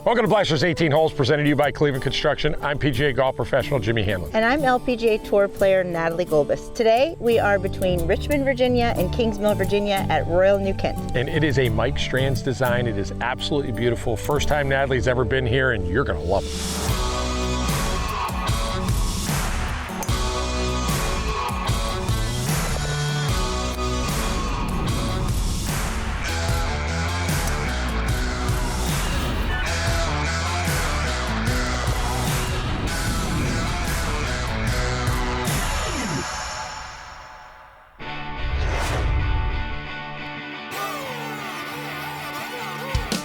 Welcome to Blasters 18 Holes, presented to you by Cleveland Construction. I'm PGA golf professional Jimmy Hanlin. And I'm LPGA Tour player Natalie Gulbis. Today, we are between Richmond, Virginia and Kingsmill, Virginia at Royal New Kent. And it is a Mike Strantz design. It is absolutely beautiful. First time Natalie's ever been here, and you're gonna love it.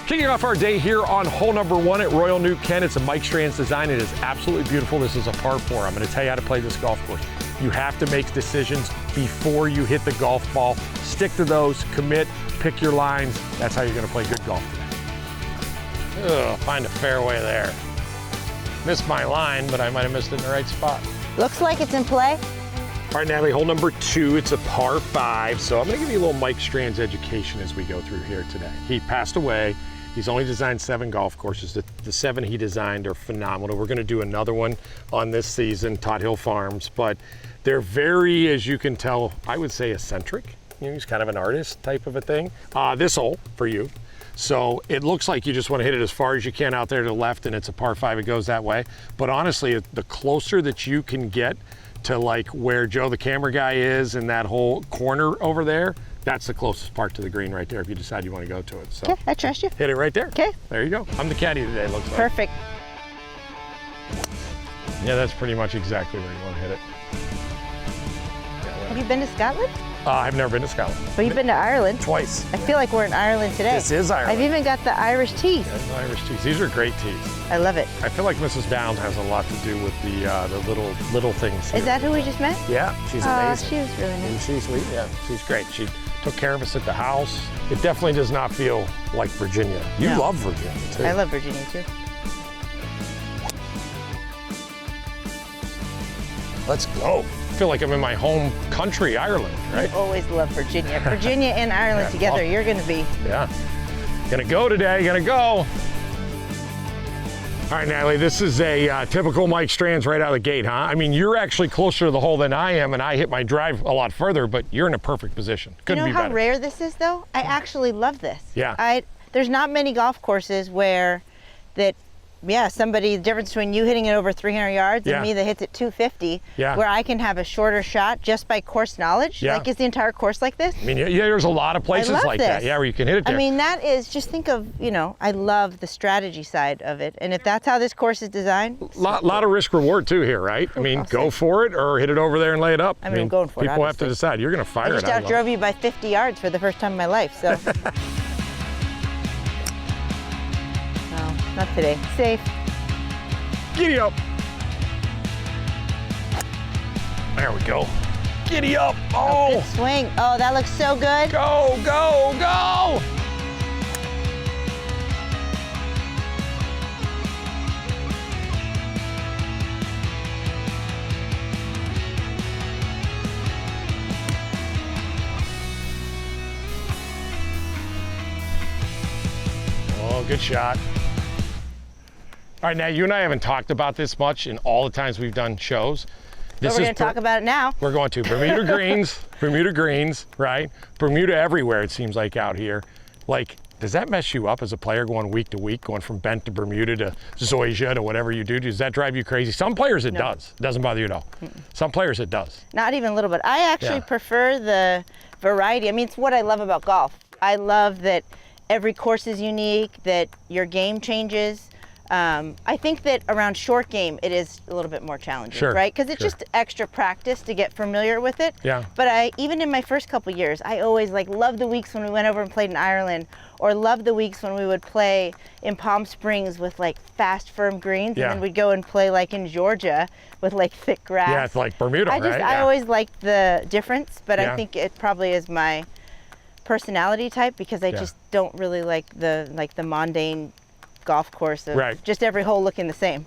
Kicking off our day here on hole number 1 at Royal New Kent. It's a Mike Strantz design. It is absolutely beautiful. This is a par 4. I'm going to tell you how to play this golf course. You have to make decisions before you hit the golf ball. Stick to those, commit, pick your lines. That's how you're going to play good golf today. Ugh, find a fairway there. Missed my line, but I might have missed it in the right spot. Looks like it's in play. All right, Natalie, hole number 2, it's a par 5. So I'm going to give you a little Mike Strantz education as we go through here today. He passed away. He's only designed 7 golf courses. The 7 he designed are phenomenal. We're going to do another one on this season, Todd Hill Farms, but they're very, as you can tell, I would say eccentric. You know, he's kind of an artist type of a thing. This hole for you. So it looks like you just want to hit it as far as you can out there to the left, and it's a par 5, it goes that way. But honestly, the closer that you can get to like where Joe the camera guy is in that whole corner over there, that's the closest part to the green right there if you decide you want to go to it. So okay, I trust you. Hit it right there. Okay. There you go. I'm the caddy today, looks like. Perfect. Yeah, that's pretty much exactly where you want to hit it. Have you been to Scotland? I've never been to Scotland. Well, you've been to Ireland. Twice. I feel like we're in Ireland today. This is Ireland. I've even got the Irish teas. Yeah, Irish teas. These are great teas. I love it. I feel like Mrs. Downs has a lot to do with the little things here. Is that who we just met? Yeah, she's amazing. She was really nice. And she's sweet. Yeah, she's great. She took care of us at the house. It definitely does not feel like Virginia. You No. love Virginia too. I love Virginia too. Let's go. I feel like I'm in my home country, Ireland, right? I always love Virginia. Virginia and Ireland Yeah, together, you're going to be. Yeah. Gonna go today, gonna go. All right, Natalie, this is a typical Mike Strantz right out of the gate, huh? I mean, you're actually closer to the hole than I am, and I hit my drive a lot further, but you're in a perfect position. Couldn't be You know how better. rare this is, though? I actually love this. Yeah. There's not many golf courses where the difference between you hitting it over 300 yards Yeah. and me that hits it 250, Yeah. where I can have a shorter shot just by course knowledge. Yeah. Like, is the entire course like this? I mean, yeah, there's a lot of places love like that, this. yeah, where you can hit it there. I mean, that is, just think of, I love the strategy side of it. And if that's how this course is designed. lot of risk reward too here, right? I mean, go for it or hit it over there and lay it up. I mean, I'm going for it, people have to obviously. decide. You're going to fire I it. just outdrove you by 50 yards for the first time in my life, so. No, not today. Safe. Giddy up. There we go. Giddy up. Oh. Good swing. Oh, that looks so good. Go, go, go. Oh, good shot. All right, now you and I haven't talked about this much in all the times we've done shows. But we're going to talk about it now. We're going to Bermuda greens, right? Bermuda everywhere, it seems like out here. Like, does that mess you up as a player going week to week, going from Bent to Bermuda to Zoysia to whatever you do? Does that drive you crazy? Some players it does. It doesn't bother you at all. Some players it does. Not even a little bit. I actually prefer the variety. I mean, it's what I love about golf. I love that every course is unique, that your game changes. I think that around short game, it is a little bit more challenging, right? Because it's just extra practice to get familiar with it. Yeah. But even in my first couple years, I always loved the weeks when we went over and played in Ireland, or loved the weeks when we would play in Palm Springs with fast, firm greens, and then we'd go and play in Georgia with thick grass. Yeah, it's like Bermuda, right? I always liked the difference, but I think it probably is my personality type, because I just don't really like the mundane golf course of just every hole looking the same.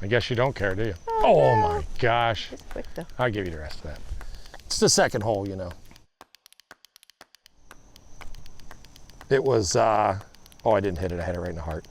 I guess you don't care, do you? Oh no. My gosh. It's quick though. I'll give you the rest of that. It's the second hole, It was Oh, I didn't hit it. I hit it right in the heart.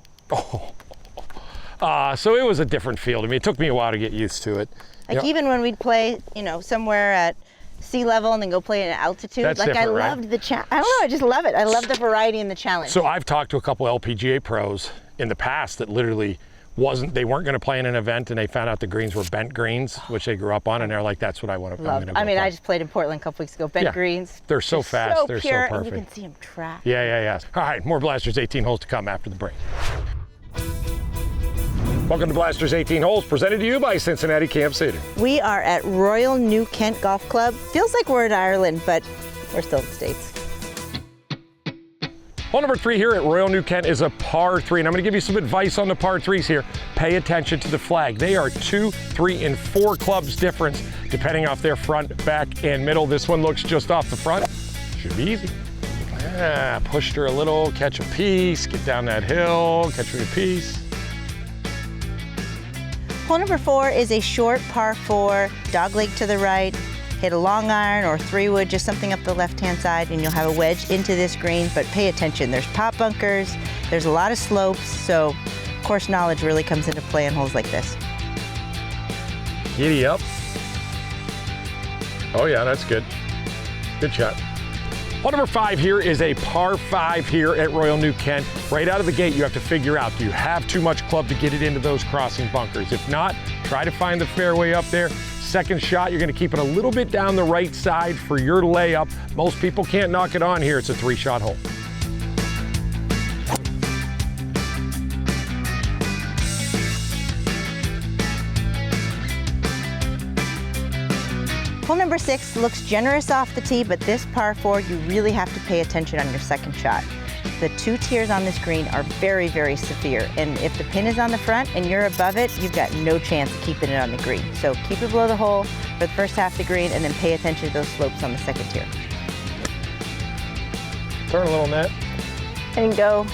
Oh. So it was a different feel to me. It took me a while to get used to it. Like even when we'd play, somewhere at sea level and then go play at altitude. That's like I different, right? loved the challenge. I don't know, I just love it. I love the variety and the challenge. So I've talked to a couple LPGA pros in the past that literally they weren't going to play in an event and they found out the greens were bent greens, which they grew up on, and they're like, that's what I want to play. I just played in Portland a couple weeks ago. Bent greens. They're so fast. So they're pure, so perfect. And you can see them track. Yeah. All right, more Blasters 18 holes to come after the break. Welcome to Blasters 18 Holes, presented to you by Cincinnati Camp Cedar. We are at Royal New Kent Golf Club. Feels like we're in Ireland, but we're still in the States. Hole number 3 here at Royal New Kent is a par 3, and I'm going to give you some advice on the par 3s here. Pay attention to the flag. They are 2, 3, and 4 clubs difference, depending off their front, back, and middle. This one looks just off the front. Should be easy. Pushed her a little, catch a piece, get down that hill, catch her a piece. Hole number 4 is a short par 4, dogleg to the right. Hit a long iron or 3-wood, just something up the left-hand side, and you'll have a wedge into this green, but pay attention. There's pop bunkers, there's a lot of slopes, so course knowledge really comes into play in holes like this. Giddy up. Oh yeah, that's good. Good shot. Hole number 5 here is a par 5 here at Royal New Kent. Right out of the gate, you have to figure out, do you have too much club to get it into those crossing bunkers? If not, try to find the fairway up there. Second shot, you're going to keep it a little bit down the right side for your layup. Most people can't knock it on here. It's a 3-shot hole. Hole number 6 looks generous off the tee, but this par 4, you really have to pay attention on your second shot. The 2 tiers on this green are very, very severe, and if the pin is on the front and you're above it, you've got no chance of keeping it on the green. So keep it below the hole for the first half of the green, and then pay attention to those slopes on the second tier. Turn a little, net. And go.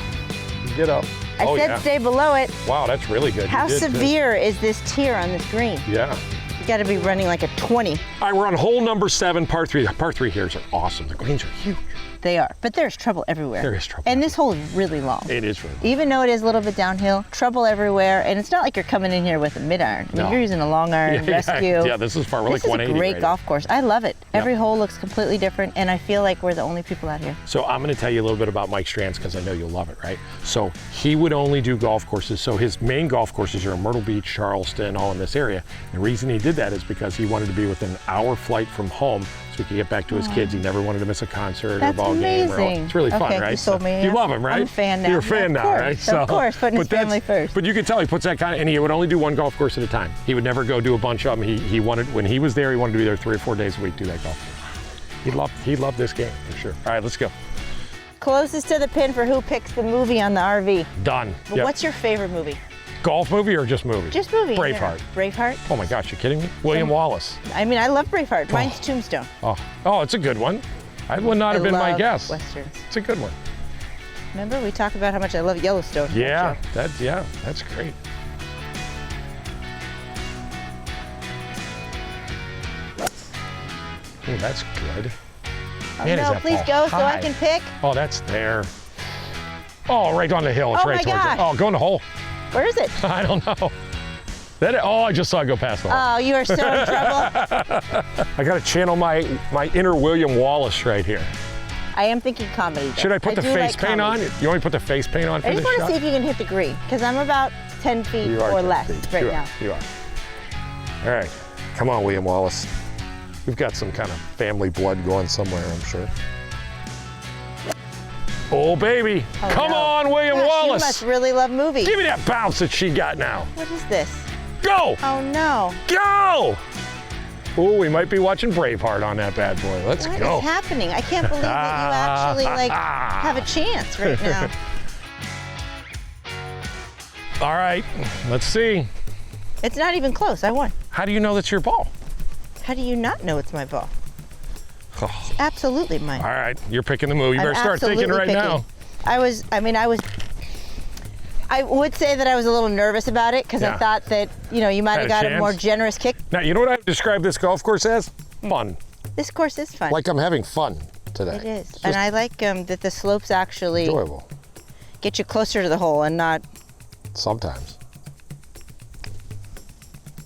Get up. I said stay below it. Wow, that's really good. How severe is this tier on this green? Yeah. You got to be running like a 20. All right, we're on hole number 7, par 3. The par 3 hirs are awesome. The greens are huge. They are, but there's trouble everywhere. There is trouble. And this hole is really long. It is really long. Even though it is a little bit downhill, trouble everywhere, and it's not like you're coming in here with a mid-iron. I mean, you're using a long iron, rescue. Yeah, this is far. We're like 180 This is a great golf course. I love it. Every hole looks completely different, and I feel like we're the only people out here. So I'm going to tell you a little bit about Mike Strantz because I know you'll love it, right? So he would only do golf courses. So his main golf courses are in Myrtle Beach, Charleston, all in this area. The reason he did that is because he wanted to be within an hour flight from home so he could get back to his kids. He never wanted to miss a concert or a ball game. It's really fun, right? You sold me. You love him, right? I'm a fan now. You're a fan now, right? So, of course, putting his family first. But you can tell he puts that kind of, and he would only do one golf course at a time. He would never go do a bunch of them. He wanted, when he was there, he wanted to be there 3 or 4 days a week, do that golf course. He loved this game, for sure. All right, let's go. Closest to the pin for who picks the movie on the RV. Done. But what's your favorite movie? Golf movie or just movie? Just movie. Braveheart. Braveheart? Oh my gosh, you're kidding me? William Wallace. I mean, I love Braveheart. Mine's Tombstone. Oh, it's a good one. I would not have been my guess. Westerns. It's a good one. Remember, we talked about how much I love Yellowstone. Yeah, that's great. Oh, that's good. Oh, no, please go so I can pick. Oh, that's there. Oh, right on the hill. It's right towards it. Oh, go in the hole. Where is it? I don't know. I just saw it go past the hole. Oh, you are so in trouble. I got to channel my inner William Wallace right here. I am thinking comedy, though. Should I put the face paint on? You want me to put the face paint on for this shot? I just want to see if you can hit the green, because I'm about 10 feet or less right now. You are. All right. Come on, William Wallace. We've got some kind of family blood going somewhere, I'm sure. Oh, baby. Come on, William Wallace. You must really love movies. Give me that bounce that she got now. What is this? Go. Oh, no. Go. Oh, we might be watching Braveheart on that bad boy. Let's go. What is happening? I can't believe that you actually have a chance right now. All right, let's see. It's not even close. I won. How do you know that's your ball? How do you not know it's my ball? It's absolutely mine. All right, you're picking the move. You better start thinking right now. I would say that I was a little nervous about it because I thought that, you might have got a more generous kick. Now, you know what I would describe this golf course as? Fun. This course is fun. Like I'm having fun today. It is. And I like that the slopes actually... Enjoyable. get you closer to the hole and not... Sometimes.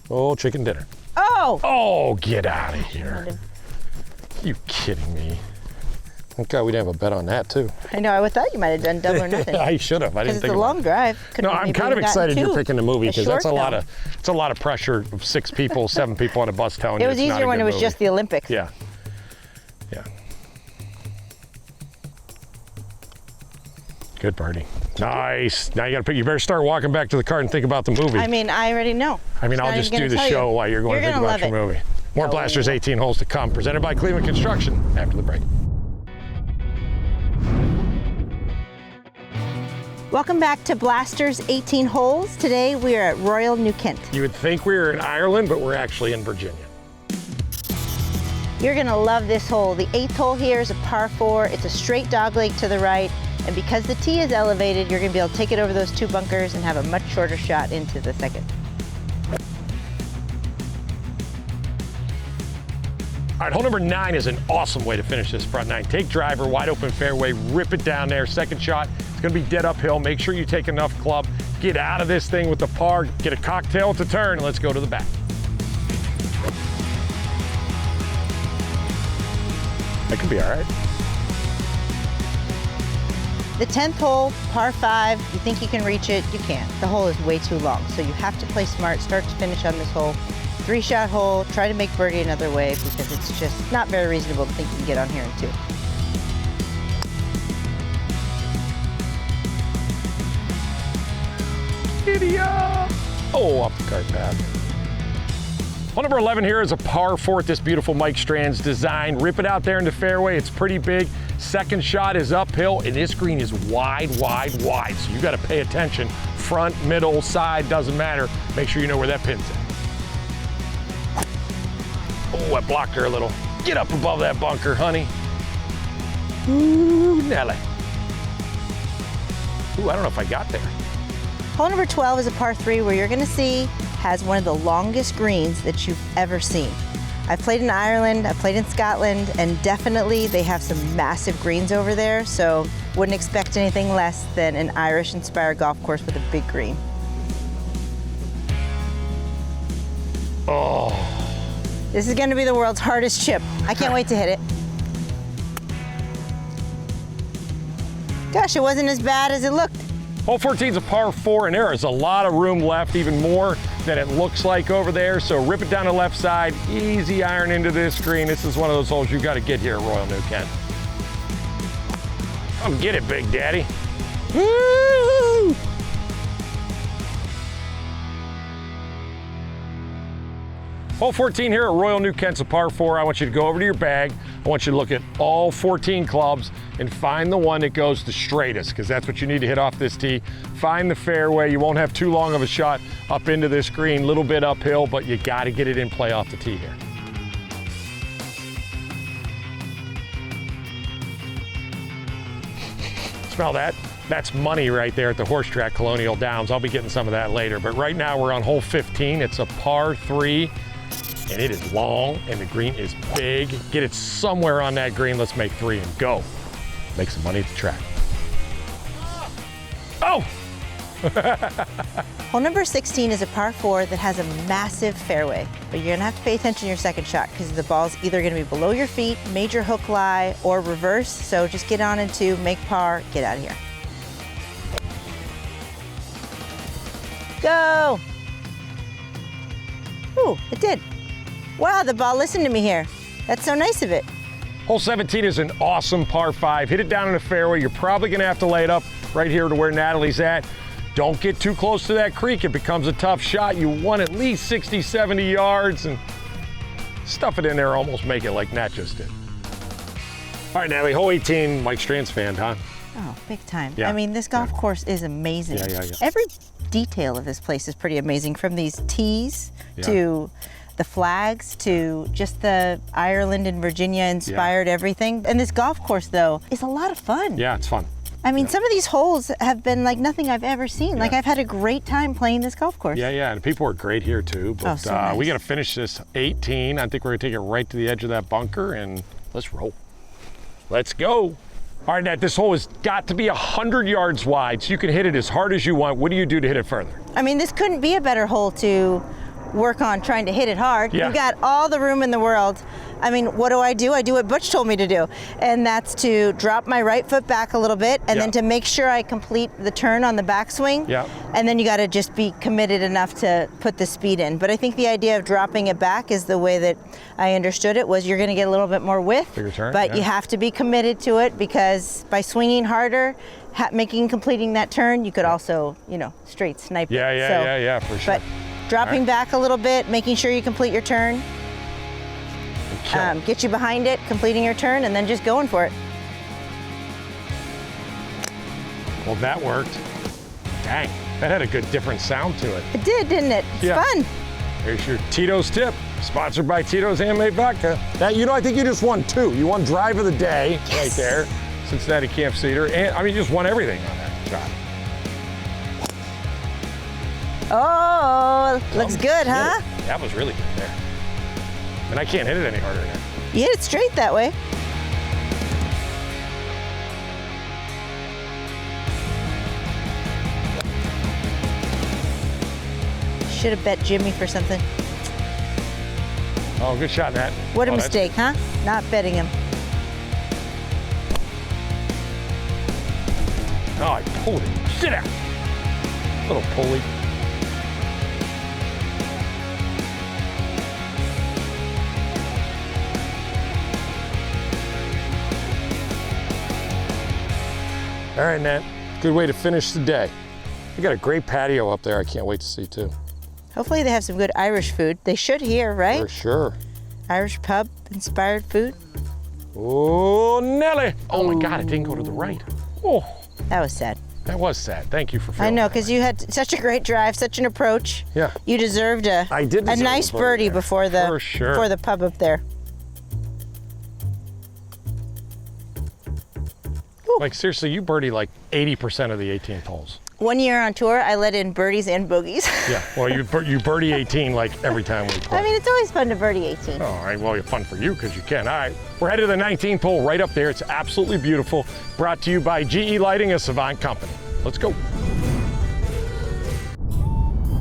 Oh, chicken dinner. Oh! Oh, get out of here. You kidding me? Thank God we didn't have a bet on that, too. I know, I thought you might have done double or nothing. I should have. I didn't think it's a long drive. No, I'm kind of excited you're picking the movie because that's a lot of pressure of 6 people, 7 people on a bus telling you it's not a good movie. It was easier when it was just the Olympics. Yeah. Yeah. Good birdie. Nice. Now you better start walking back to the cart and think about the movie. I mean, I already know. I mean, I'll just do the show while you're going to think about your movie. More Blasters 18 holes to come, presented by Cleveland Construction after the break. Welcome back to Blasters 18 Holes. Today we are at Royal New Kent. You would think we were in Ireland, but we're actually in Virginia. You're gonna love this hole. The 8th hole here is a par 4. It's a straight dogleg to the right. And because the tee is elevated, you're gonna be able to take it over those 2 bunkers and have a much shorter shot into the second. All right, hole number 9 is an awesome way to finish this front 9. Take driver, wide open fairway, rip it down there. Second shot, it's gonna be dead uphill. Make sure you take enough club. Get out of this thing with the par, get a cocktail at the turn, and let's go to the back. That could be all right. The 10th hole, par 5, you think you can reach it, you can't. The hole is way too long, so you have to play smart, start to finish on this hole. 3-shot hole, try to make birdie another way because it's just not very reasonable to think you can get on here in 2. Giddy up! Oh, off the cart path. Hole number 11 here is a par 4 at this beautiful Mike Strantz design. Rip it out there in the fairway, it's pretty big. Second shot is uphill, and this green is wide, wide, wide. So you gotta pay attention. Front, middle, side, doesn't matter. Make sure you know where that pin's at. Oh, I blocked her a little. Get up above that bunker, honey. Ooh, Nelly. Ooh, I don't know if I got there. Hole number 12 is a par 3 where you're gonna see has one of the longest greens that you've ever seen. I've played in Ireland, I've played in Scotland, and definitely they have some massive greens over there, so wouldn't expect anything less than an Irish-inspired golf course with a big green. Oh. This is gonna be the world's hardest chip. I can't wait to hit it. Gosh, it wasn't as bad as it looked. Hole 14 is a par 4, and there is a lot of room left, even more than it looks like over there. So rip it down the left side, easy iron into this green. This is one of those holes you got to get here at Royal New Kent. Come get it, Big Daddy. Woo! Hole 14 here at Royal New Kent's a par 4. I want you to go over to your bag. I want you to look at all 14 clubs and find the one that goes the straightest, because that's what you need to hit off this tee. Find the fairway. You won't have too long of a shot up into this green, little bit uphill, but you got to get it in play off the tee here. Smell that? That's money right there at the horse track, Colonial Downs. I'll be getting some of that later, but right now we're on hole 15. It's a par 3. And it is long, and the green is big. Get it somewhere on that green. Let's make 3 and go. Make some money at the track. Oh! Hole number 16 is a par 4 that has a massive fairway, but you're gonna have to pay attention to your second shot because the ball's either gonna be below your feet, major hook lie, or reverse. So just get on into, make par, get out of here. Go! Ooh, it did. Wow, the ball listened to me here. That's so nice of it. Hole 17 is an awesome par 5. Hit it down in the fairway. You're probably gonna have to lay it up right here to where Natalie's at. Don't get too close to that creek. It becomes a tough shot. You want at least 60, 70 yards and stuff it in there, almost make it like Nat just did. All right, Natalie, hole 18, Mike Strantz fan, huh? Oh, big time. Yeah. I mean, this golf course is amazing. Yeah. Every detail of this place is pretty amazing, from these tees to the flags to just the Ireland and Virginia inspired everything. And this golf course, though, is a lot of fun. Yeah, it's fun. I mean, some of these holes have been like nothing I've ever seen. Like, I've had a great time playing this golf course. Yeah, and people are great here too. But so nice. We got to finish this 18. I think we're gonna take it right to the edge of that bunker and let's roll. Let's go. All right, Nat, this hole has got to be 100 yards wide, so you can hit it as hard as you want. What do you do to hit it further? I mean, this couldn't be a better hole to work on trying to hit it hard. Yeah. You've got all the room in the world. I mean, what do? I do what Butch told me to do, and that's to drop my right foot back a little bit, and then to make sure I complete the turn on the backswing. Yeah. And then you got to just be committed enough to put the speed in. But I think the idea of dropping it back is the way that I understood it, was you're going to get a little bit more width, Bigger turn, but you have to be committed to it, because by swinging harder, completing that turn, you could also, straight snipe it. Yeah, for sure. But dropping back a little bit, making sure you complete your turn. Get you behind it, completing your turn, and then just going for it. Well, that worked. Dang, that had a good different sound to it. It did, didn't it? It's fun. Here's your Tito's tip, sponsored by Tito's Handmade Vodka. That, I think you just won 2. You won Drive of the Day right there, Cincinnati Camp Cedar, and you just won everything on that shot. Oh, looks good, huh? That was really good there. And I can't hit it any harder now. You hit it straight that way. Should have bet Jimmy for something. Oh, good shot, Nat. What a mistake, huh? Not betting him. Oh, I pulled it. Sit down. Little pulley. All right, Nat, good way to finish the day. We got a great patio up there I can't wait to see too. Hopefully they have some good Irish food. They should here, right? For sure. Irish pub inspired food. Oh, Nelly. Oh my God, it didn't go to the right. Oh. That was sad. That was sad. Thank you for I feeling know, because you had such a great drive, such an approach. Yeah. You deserved a nice birdie before the pub up there. Like seriously, you birdie like 80% of the 18th holes. One year on tour, I let in birdies and bogeys. Yeah, well, you birdie 18 like every time we play. I mean, it's always fun to birdie 18. Oh, all right, well, it's fun for you because you can. All right, we're headed to the 19th hole right up there. It's absolutely beautiful. Brought to you by GE Lighting, a Savant company. Let's go.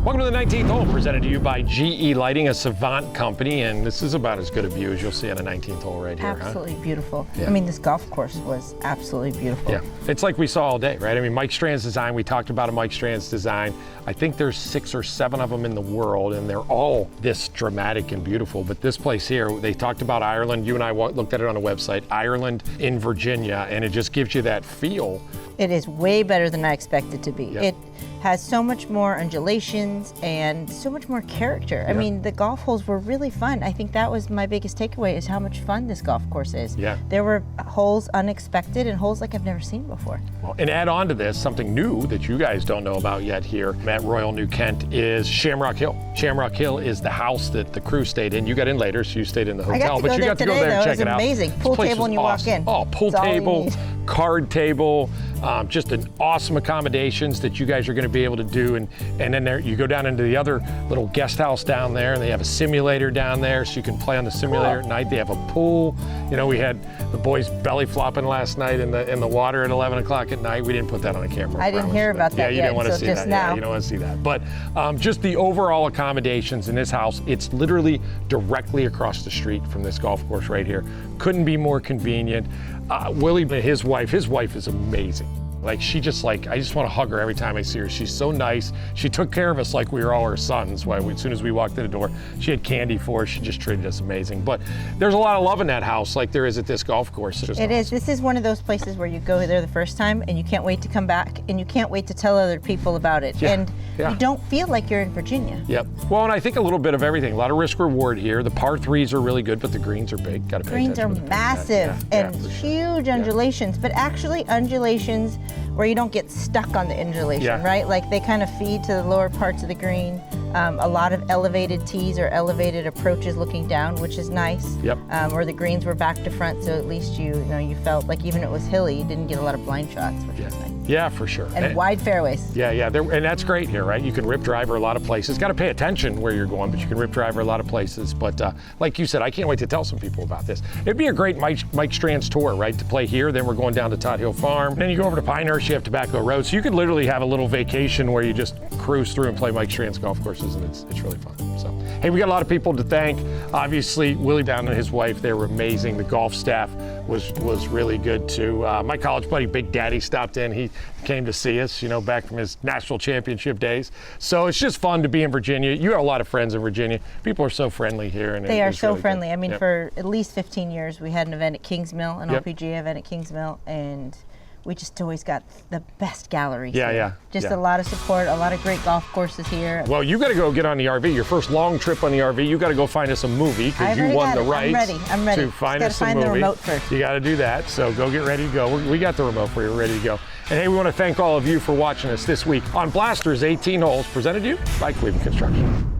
Welcome to the 19th hole, presented to you by GE Lighting, a Savant company, and this is about as good a view as you'll see on the 19th hole right here, Absolutely beautiful. Yeah. I mean, this golf course was absolutely beautiful. Yeah, it's like we saw all day, right? I mean, Mike Strantz design, we talked about a Mike Strantz design. I think there's 6 or 7 of them in the world, and they're all this dramatic and beautiful. But this place here, they talked about Ireland. You and I looked at it on the website, Ireland in Virginia, and it just gives you that feel. It is way better than I expected to be. Yep. It has so much more undulations and so much more character. I mean, the golf holes were really fun. I think that was my biggest takeaway, is how much fun this golf course is. Yeah. There were holes unexpected and holes like I've never seen before. Well, and add on to this, something new that you guys don't know about yet here at Royal New Kent is Shamrock Hill. Shamrock Hill is the house that the crew stayed in. You got in later, so you stayed in the hotel. But you got to go there and check it out. It was amazing. Pool table when you walk in. Oh, pool table, card table, just an awesome accommodations that you guys are going to be able to do. And then there, you go down into the other little guest house down there, and they have a simulator down there, so you can play on the simulator at night. They have a pool. You know, we had the boys belly flopping last night in the water at 11 o'clock at night. We didn't put that on a camera. I didn't hear about that Yeah, you yet, didn't want to see that. now. Yeah, you don't want to see that. But just the overall accommodations in this house, it's literally directly across the street from this golf course right here. Couldn't be more convenient. Willie, his wife is amazing. Like, I just want to hug her every time I see her. She's so nice. She took care of us like we were all her sons. As soon as we walked in the door, she had candy for us. She just treated us amazing. But there's a lot of love in that house, like there is at this golf course. It is. This is one of those places where you go there the first time and you can't wait to come back, and you can't wait to tell other people about it. And you don't feel like you're in Virginia. Yep. Well, and I think a little bit of everything. A lot of risk reward here. The par 3s are really good, but the greens are big. Got to pay attention. Greens are massive and huge undulations, but actually undulations where you don't get stuck on the undulation, right? Like they kind of feed to the lower parts of the green. A lot of elevated tees or elevated approaches looking down, which is nice. Yep. Or the greens were back to front, so at least you felt like even if it was hilly, you didn't get a lot of blind shots, which was nice. Yeah, for sure. And wide fairways. Yeah, and that's great here, right? You can rip driver a lot of places. Got to pay attention where you're going, but you can rip driver a lot of places. But like you said, I can't wait to tell some people about this. It'd be a great Mike Strantz tour, right? To play here, then we're going down to Todd Hill Farm. Then you go over to Pinehurst, you have Tobacco Road. So you could literally have a little vacation where you just cruise through and play Mike Strantz golf courses, and it's really fun. So, hey, we got a lot of people to thank. Obviously, Willie Down and his wife, they were amazing. The golf staff was really good too. My college buddy Big Daddy stopped in. He came to see us, back from his national championship days. So it's just fun to be in Virginia. You have a lot of friends in Virginia. People are so friendly here. And they are so really friendly. Good. I mean, for at least 15 years, we had an event at Kingsmill, an LPGA event at Kingsmill, and we just always got the best galleries. Just a lot of support, a lot of great golf courses here. Well, you got to go get on the RV. Your first long trip on the RV, you got to go find us a movie because you won the rights. I'm ready. To find us a movie. movie. The remote first. You got to do that. So go get ready to go. We got the remote for you. We're ready to go. And hey, we want to thank all of you for watching us this week on Blasters 18 Holes, presented to you by Cleveland Construction.